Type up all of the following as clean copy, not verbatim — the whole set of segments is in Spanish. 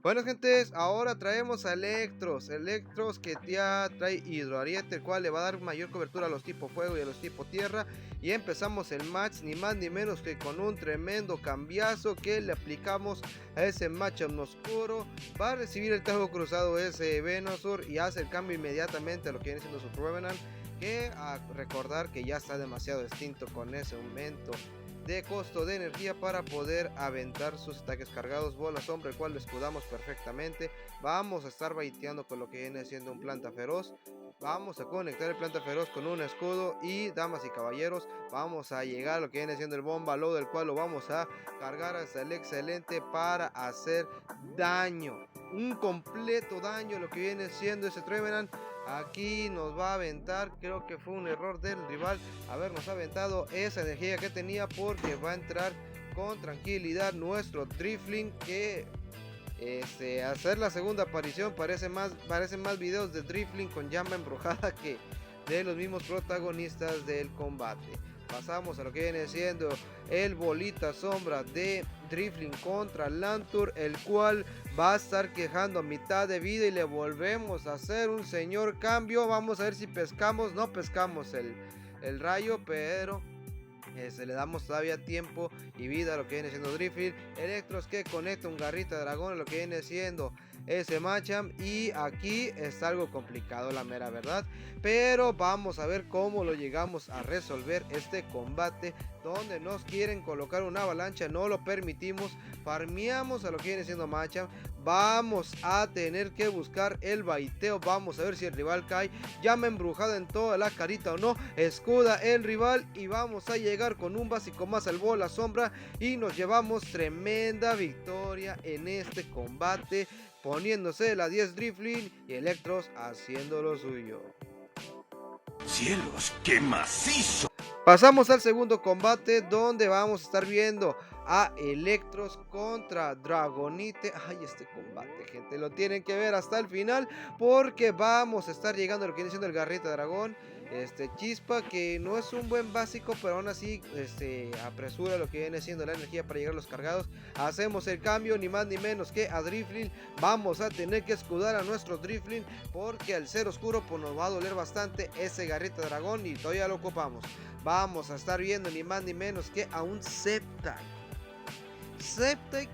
Bueno, gentes, ahora traemos a Electros que ya trae hidroariete, el cual le va a dar mayor cobertura a los tipo fuego y a los tipo tierra. Y empezamos el match ni más ni menos que con un tremendo cambiazo que le aplicamos a ese matchup oscuro. Va a recibir el tajo cruzado ese Venusaur y hace el cambio inmediatamente a lo que viene siendo su Revenant, que a recordar que ya está demasiado extinto con ese aumento de costo de energía para poder aventar sus ataques cargados. Bola sombra, el cual lo escudamos perfectamente. Vamos a estar baiteando con lo que viene siendo un planta feroz. Vamos a conectar el planta feroz con un escudo y, damas y caballeros, vamos a llegar a lo que viene siendo el bomba load, del cual lo vamos a cargar hasta el excelente para hacer daño, un completo daño a lo que viene siendo ese Trevenant. Aquí nos va a aventar, creo que fue un error del rival habernos aventado esa energía que tenía, porque va a entrar con tranquilidad nuestro Drifling, que hacer la segunda aparición parecen más videos de Drifling con llama embrujada que de los mismos protagonistas del combate. Pasamos a lo que viene siendo el bolita sombra de Drifling contra Lantur, el cual va a estar quejando a mitad de vida y le volvemos a hacer un señor cambio. Vamos a ver si pescamos. No pescamos el rayo, pero le damos todavía tiempo y vida a lo que viene siendo Drifling. Electros que conecta un garrita de dragón a lo que viene siendo ese Machamp, y aquí está algo complicado, la mera verdad, pero vamos a ver cómo lo llegamos a resolver este combate, donde nos quieren colocar una avalancha, no lo permitimos, farmeamos a lo que viene siendo Machamp. Vamos a tener que buscar el baiteo, vamos a ver si el rival cae, llama embrujada en toda la carita o no, escuda el rival y vamos a llegar con un básico más al bola sombra y nos llevamos tremenda victoria en este combate, poniéndose la 10 Drifling y Electros haciendo lo suyo. ¡Cielos, qué macizo! Pasamos al segundo combate, donde vamos a estar viendo a Electros contra Dragonite. Ay, este combate, gente, lo tienen que ver hasta el final, porque vamos a estar llegando a lo que viene siendo el garrita dragón. Chispa, que no es un buen básico, pero aún así apresura lo que viene siendo la energía para llegar a los cargados. Hacemos el cambio, ni más ni menos que a Drifling. Vamos a tener que escudar a nuestro Drifling, porque al ser oscuro pues nos va a doler bastante ese garrita dragón y todavía lo ocupamos. Vamos a estar viendo ni más ni menos que a un Sceptile,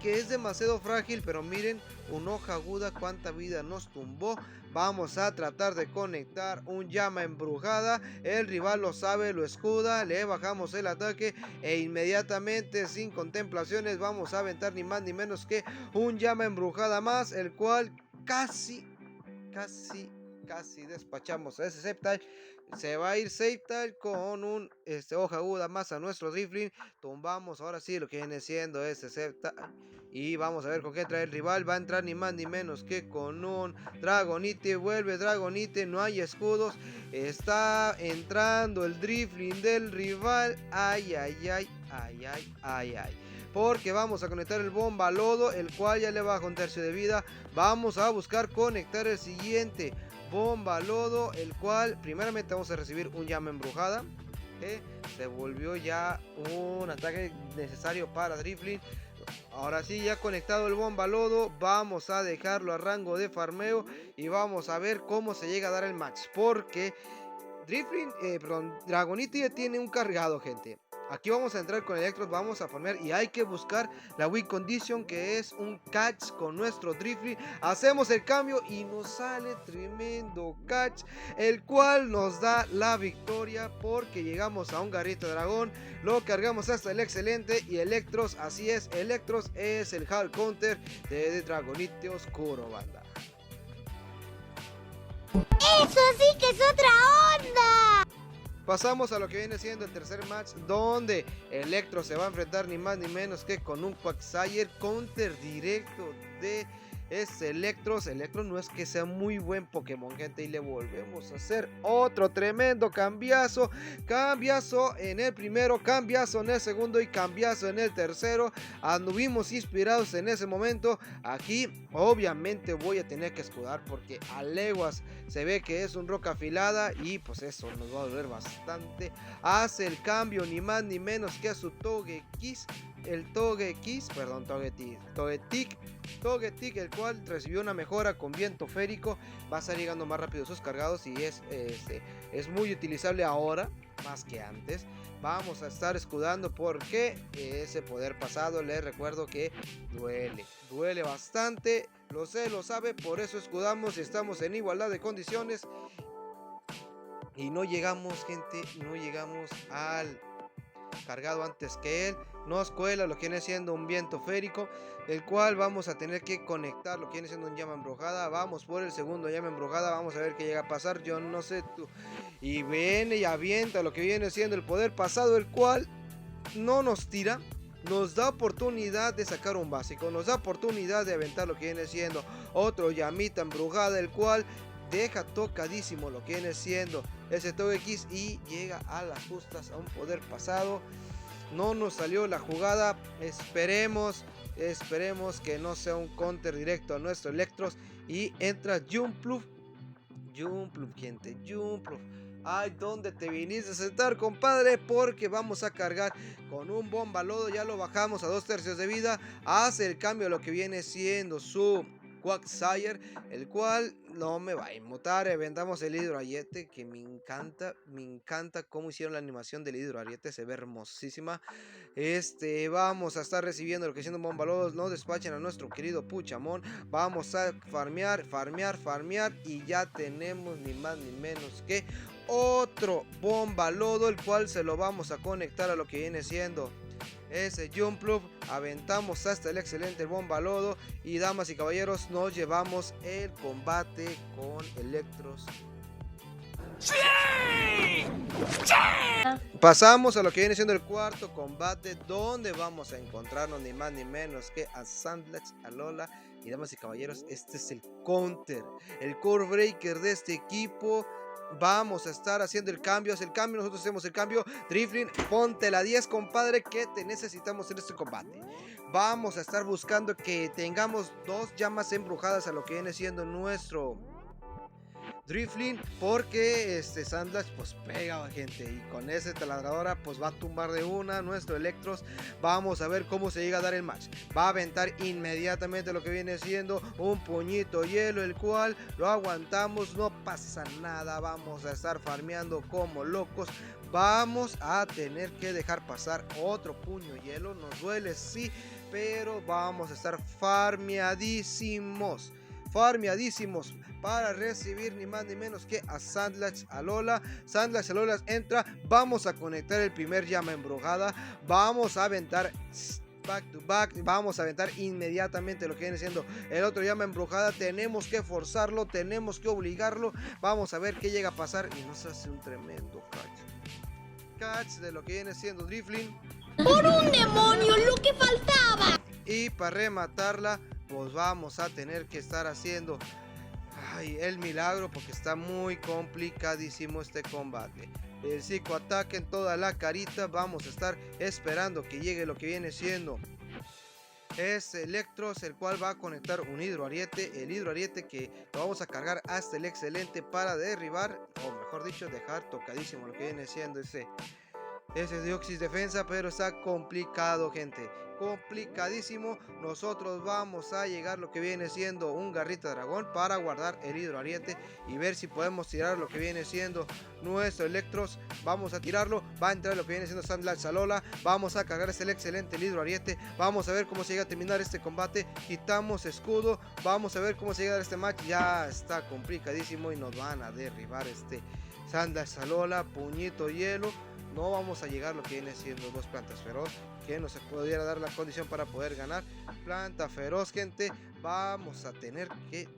que es demasiado frágil, pero miren, una hoja aguda cuánta vida nos tumbó. Vamos a tratar de conectar un llama embrujada, el rival lo sabe, lo escuda, le bajamos el ataque e inmediatamente, sin contemplaciones, vamos a aventar ni más ni menos que un llama embrujada más, el cual casi despachamos a ese Sceptile. Se va a ir Sceptile con un hoja aguda más a nuestro Drifling. Tumbamos ahora sí lo que viene siendo ese Sceptile. Y vamos a ver con qué trae el rival. Va a entrar ni más ni menos que con un Dragonite. Vuelve Dragonite, no hay escudos. Está entrando el Drifling del rival. Ay, porque vamos a conectar el bomba lodo, el cual ya le baja un tercio de vida. Vamos a buscar conectar el siguiente bomba lodo, el cual primeramente vamos a recibir un llama embrujada, que se volvió ya un ataque necesario para Drifling. Ahora sí, ya conectado el bomba lodo, vamos a dejarlo a rango de farmeo y vamos a ver cómo se llega a dar el match, porque Dragonite ya tiene un cargado, gente. Aquí vamos a entrar con Electros, vamos a farmear y hay que buscar la win condition, que es un catch con nuestro Drifling. Hacemos el cambio y nos sale tremendo catch, el cual nos da la victoria, porque llegamos a un garrito dragón, lo cargamos hasta el excelente y Electros, así es, Electros es el hard counter de Dragonite oscuro, banda. ¡Eso sí que es otra onda! Pasamos a lo que viene siendo el tercer match, donde Electro se va a enfrentar ni más ni menos que con un Quagsire, counter directo de Electros. Electro no es que sea muy buen Pokémon, gente, y le volvemos a hacer otro tremendo cambiazo en el primero, cambiazo en el segundo y cambiazo en el tercero. Anduvimos inspirados en ese momento. Aquí obviamente voy a tener que escudar, porque a leguas se ve que es un roca afilada y pues eso nos va a doler bastante. Hace el cambio ni más ni menos que a su Togetic, el cual cual recibió una mejora con viento férico, va a estar llegando más rápido sus cargados y es muy utilizable ahora, más que antes. Vamos a estar escudando porque ese poder pasado, les recuerdo que duele bastante, lo sé, lo sabe, por eso escudamos y estamos en igualdad de condiciones. Y no llegamos, gente, no llegamos al cargado antes que él. Nos cuela lo que viene siendo un viento férico, el cual vamos a tener que conectar lo que viene siendo un llama embrujada. Vamos por el segundo llama embrujada, vamos a ver qué llega a pasar, yo no sé tú. Y viene y avienta lo que viene siendo el poder pasado, el cual no nos tira, nos da oportunidad de sacar un básico, nos da oportunidad de aventar lo que viene siendo otro llamita embrujada, el cual deja tocadísimo lo que viene siendo ese Togekiss y llega a las justas a un poder pasado. No nos salió la jugada, esperemos que no sea un counter directo a nuestro Electros y entra Jumpluff, gente, Jumpluff. Ay, ¿dónde te viniste a sentar, compadre? Porque vamos a cargar con un bomba lodo, ya lo bajamos a 2/3 de vida, hace el cambio a lo que viene siendo su Quagsire, el cual no me va a inmutar. Vendamos el hidroariete, que me encanta cómo hicieron la animación del hidroariete, se ve hermosísima. Vamos a estar recibiendo lo que siendo bombalodos, no despachen a nuestro querido Puchamón. Vamos a farmear y ya tenemos ni más ni menos que otro bombalodo, el cual se lo vamos a conectar a lo que viene siendo ese Jumpluff. Aventamos hasta el excelente bomba lodo y damas y caballeros, nos llevamos el combate con Electros. ¡Sí! ¡Sí! Pasamos a lo que viene siendo el cuarto combate, donde vamos a encontrarnos ni más ni menos que a Sandlash, Alola. Y damas y caballeros, este es el counter, el core breaker de este equipo. Vamos a estar haciendo el cambio, nosotros hacemos el cambio. Drifling, ponte la 10, compadre, que te necesitamos en este combate. Vamos a estar buscando que tengamos 2 llamas embrujadas a lo que viene siendo nuestro Drifling, porque Sandlash pues pega, gente, y con ese taladradora pues va a tumbar de una nuestro Electros. Vamos a ver cómo se llega a dar el match. Va a aventar inmediatamente lo que viene siendo un puñito hielo, el cual lo aguantamos, no pasa nada. Vamos a estar farmeando como locos. Vamos a tener que dejar pasar otro puño hielo, nos duele sí, pero vamos a estar farmeadísimos para recibir ni más ni menos que a Sandlash Alola. Sandlash Alola entra, vamos a conectar el primer llama embrujada, vamos a aventar back to back, vamos a aventar inmediatamente lo que viene siendo el otro llama embrujada. Tenemos que forzarlo, tenemos que obligarlo, vamos a ver qué llega a pasar y nos hace un tremendo catch de lo que viene siendo Drifling. ¡Por un demonio, lo que faltaba! Y para rematarla pues vamos a tener que estar haciendo el milagro, porque está muy complicadísimo este combate. El psicoataque en toda la carita. Vamos a estar esperando que llegue lo que viene siendo Electros, el cual va a conectar un hidroariete, el hidroariete que lo vamos a cargar hasta el excelente para derribar, o mejor dicho, dejar tocadísimo lo que viene siendo ese Deoxys defensa, pero está complicado, gente, complicadísimo. Nosotros vamos a llegar lo que viene siendo un garrita dragón para guardar el hidroariete y ver si podemos tirar lo que viene siendo nuestro Electros. Vamos a tirarlo, va a entrar lo que viene siendo Sandlash Alola, vamos a cargar el excelente hidroariete. Vamos a ver cómo se llega a terminar este combate. Quitamos escudo, vamos a ver cómo se llega a dar este match. Ya está complicadísimo y nos van a derribar Sandlash Alola, puñito hielo. No vamos a llegar lo que viene siendo 2 plantas feroz, que nos pudiera dar la condición para poder ganar. Planta feroz, gente, vamos a tener que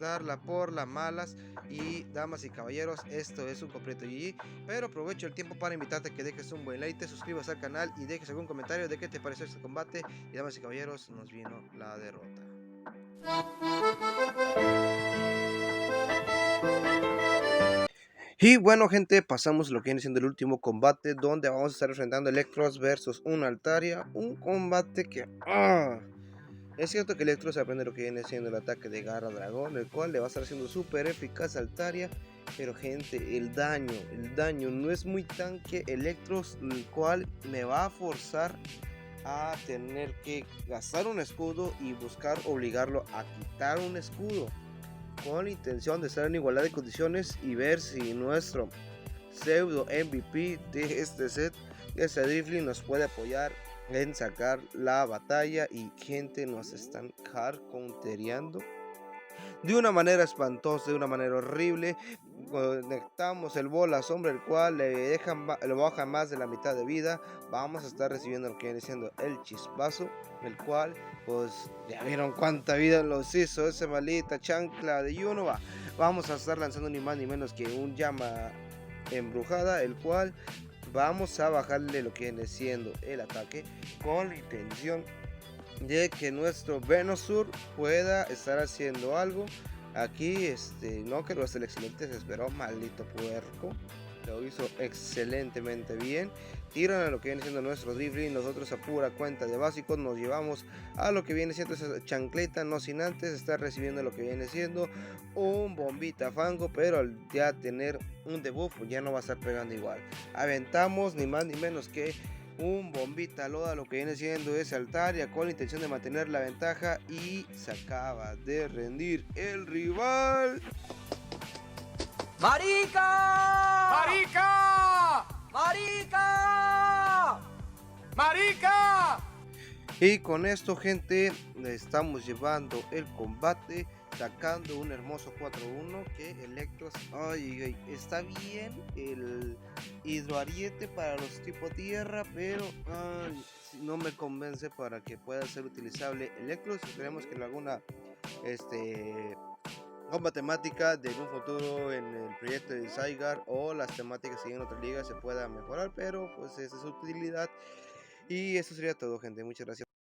darla por las malas. Y damas y caballeros, esto es un completo GG, pero aprovecho el tiempo para invitarte a que dejes un buen like, te suscribas al canal y dejes algún comentario de qué te pareció este combate. Y damas y caballeros, nos vino la derrota. Y bueno, gente, pasamos lo que viene siendo el último combate, donde vamos a estar enfrentando Electros versus un Altaria. Un combate que... Es cierto que Electros aprende lo que viene siendo el ataque de Garra Dragón, el cual le va a estar haciendo súper eficaz a Altaria. Pero, gente, el daño no es muy tanque Electros, el cual me va a forzar a tener que gastar un escudo y buscar obligarlo a quitar un escudo, con la intención de estar en igualdad de condiciones y ver si nuestro pseudo MVP de este set, este Drifling, nos puede apoyar en sacar la batalla. Y gente, nos están hardcountereando de una manera espantosa, de una manera horrible. Conectamos el bola sombra, el cual le baja más de la mitad de vida. Vamos a estar recibiendo lo que viene siendo el chispazo, el cual, pues ya vieron cuánta vida nos hizo esa maldita chancla de Yunova. Vamos a estar lanzando ni más ni menos que un llama embrujada, el cual vamos a bajarle lo que viene siendo el ataque, con la intención de que nuestro Venosur pueda estar haciendo algo. Aquí no que nuestro excelente se esperó, maldito puerco, lo hizo excelentemente bien. Tiran a lo que viene siendo nuestro Drifling. Nosotros a pura cuenta de básicos nos llevamos a lo que viene siendo esa chancleta, no sin antes estar recibiendo lo que viene siendo un bombita fango, pero al ya tener un debuff ya no va a estar pegando igual. Aventamos ni más ni menos que un bombita loda, lo que viene siendo ese Altaria, con la intención de mantener la ventaja, y se acaba de rendir el rival. ¡Marica! ¡Marica! ¡Marica! ¡Marica! Y con esto, gente, le estamos llevando el combate, sacando un hermoso 4-1 que Electros, está bien el hidroariete para los tipo tierra, pero no me convence para que pueda ser utilizable Electros. Esperemos que en alguna comba temática de un futuro en el proyecto de Zygarde, o las temáticas que en otra liga se pueda mejorar, pero pues esa es su utilidad. Y eso sería todo, gente. Muchas gracias.